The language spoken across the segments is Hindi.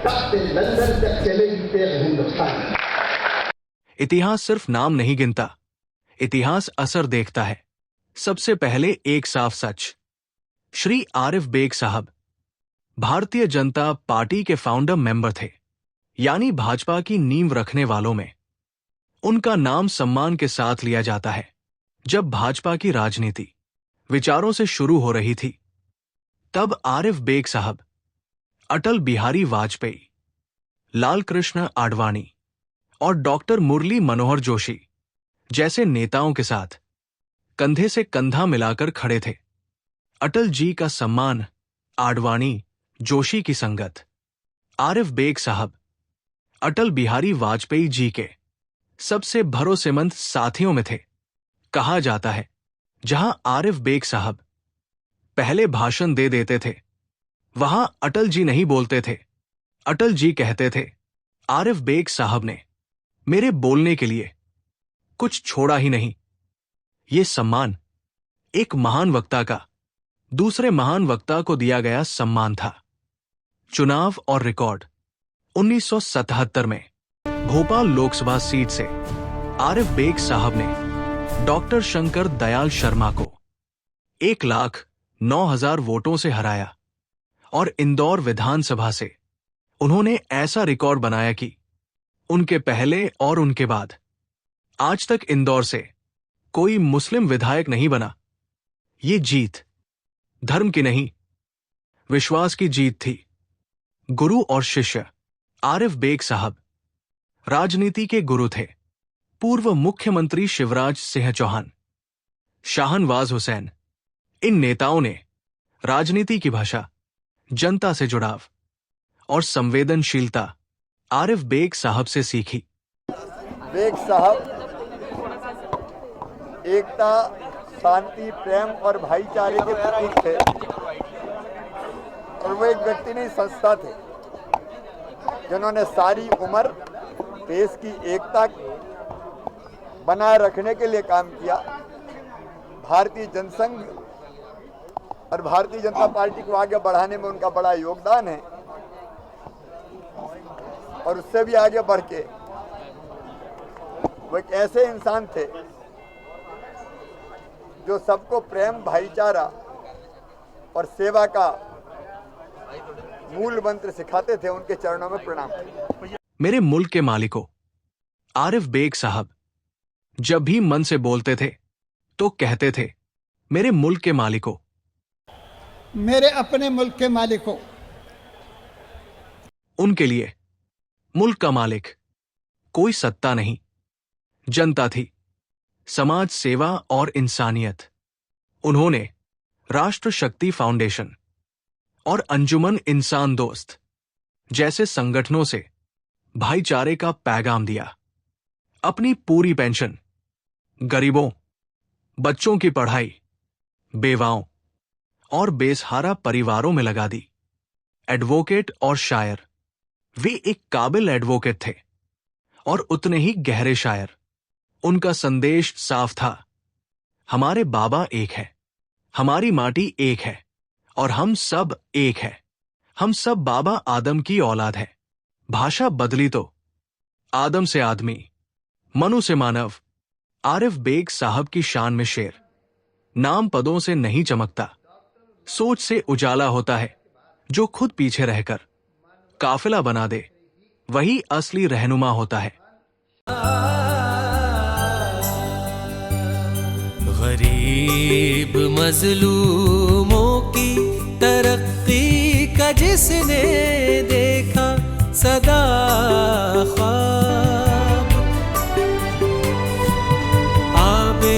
तख्त लंदन तक चलेगी तेग हिंदुस्तान। इतिहास सिर्फ नाम नहीं गिनता, इतिहास असर देखता है। सबसे पहले एक साफ सच। श्री आरिफ बेग साहब भारतीय जनता पार्टी के फाउंडर मेंबर थे, यानी भाजपा की नींव रखने वालों में। उनका नाम सम्मान के साथ लिया जाता है। जब भाजपा की राजनीति विचारों से शुरू हो रही थी, तब आरिफ बेग साहब अटल बिहारी वाजपेयी, लाल कृष्ण आडवाणी और डॉक्टर मुरली मनोहर जोशी जैसे नेताओं के साथ कंधे से कंधा मिलाकर खड़े थे। अटल जी का सम्मान, आडवाणी, जोशी की संगत। आरिफ बेग साहब अटल बिहारी वाजपेयी जी के सबसे भरोसेमंद साथियों में थे। कहा जाता है, जहां आरिफ बेग साहब पहले भाषण दे देते थे, वहां अटल जी नहीं बोलते थे। अटल जी कहते थे, आरिफ बेग साहब ने मेरे बोलने के लिए कुछ छोड़ा ही नहीं। ये सम्मान एक महान वक्ता का दूसरे महान वक्ता को दिया गया सम्मान था। चुनाव और रिकॉर्ड। 1977 में भोपाल लोकसभा सीट से आरिफ बेग साहब ने डॉक्टर शंकर दयाल शर्मा को 1,09,000 वोटों से हराया और इंदौर विधानसभा से उन्होंने ऐसा रिकॉर्ड बनाया कि उनके पहले और उनके बाद आज तक इंदौर से कोई मुस्लिम विधायक नहीं बना। ये जीत धर्म की नहीं, विश्वास की जीत थी। गुरु और शिष्य। आरिफ बेग साहब राजनीति के गुरु थे। पूर्व मुख्यमंत्री शिवराज सिंह चौहान, शाहनवाज हुसैन, इन नेताओं ने राजनीति की भाषा, जनता से जुड़ाव और संवेदनशीलता आरिफ बेग साहब से सीखी। बेग साहब एकता, शांति, प्रेम और भाईचारे के प्रतीक थे और वो एक व्यक्ति नहीं, संस्था थे, जिन्होंने सारी उम्र देश की एकता बनाए रखने के लिए काम किया। भारतीय जनसंघ और भारतीय जनता पार्टी को आगे बढ़ाने में उनका बड़ा योगदान है और उससे भी आगे बढ़ के वो एक ऐसे इंसान थे जो सबको प्रेम, भाईचारा और सेवा का मूल मंत्र सिखाते थे। उनके चरणों में प्रणाम। मेरे मुल्क के मालिकों। आरिफ बेग साहब जब भी मन से बोलते थे तो कहते थे, मेरे मुल्क के मालिकों, मेरे अपने मुल्क के मालिकों। उनके लिए मुल्क का मालिक कोई सत्ता नहीं, जनता थी, समाज सेवा और इंसानियत। उन्होंने राष्ट्र शक्ति फाउंडेशन और अंजुमन इंसान दोस्त जैसे संगठनों से भाईचारे का पैगाम दिया। अपनी पूरी पेंशन गरीबों, बच्चों की पढ़ाई, बेवाओं और बेसहारा परिवारों में लगा दी। एडवोकेट और शायर। वे एक काबिल एडवोकेट थे और उतने ही गहरे शायर। उनका संदेश साफ था, हमारे बाबा एक है, हमारी माटी एक है और हम सब एक है। हम सब बाबा आदम की औलाद है। भाषा बदली तो आदम से आदमी, मनु से मानव। आरिफ बेग साहब की शान में शेर। नाम पदों से नहीं चमकता, सोच से उजाला होता है। जो खुद पीछे रहकर काफिला बना दे, वही असली रहनुमा होता है। गरीब मजलूमों की तरक्की का जिसने देखा सदा ख्वाब, आबे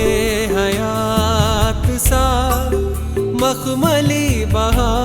हयात सा मखमली बहार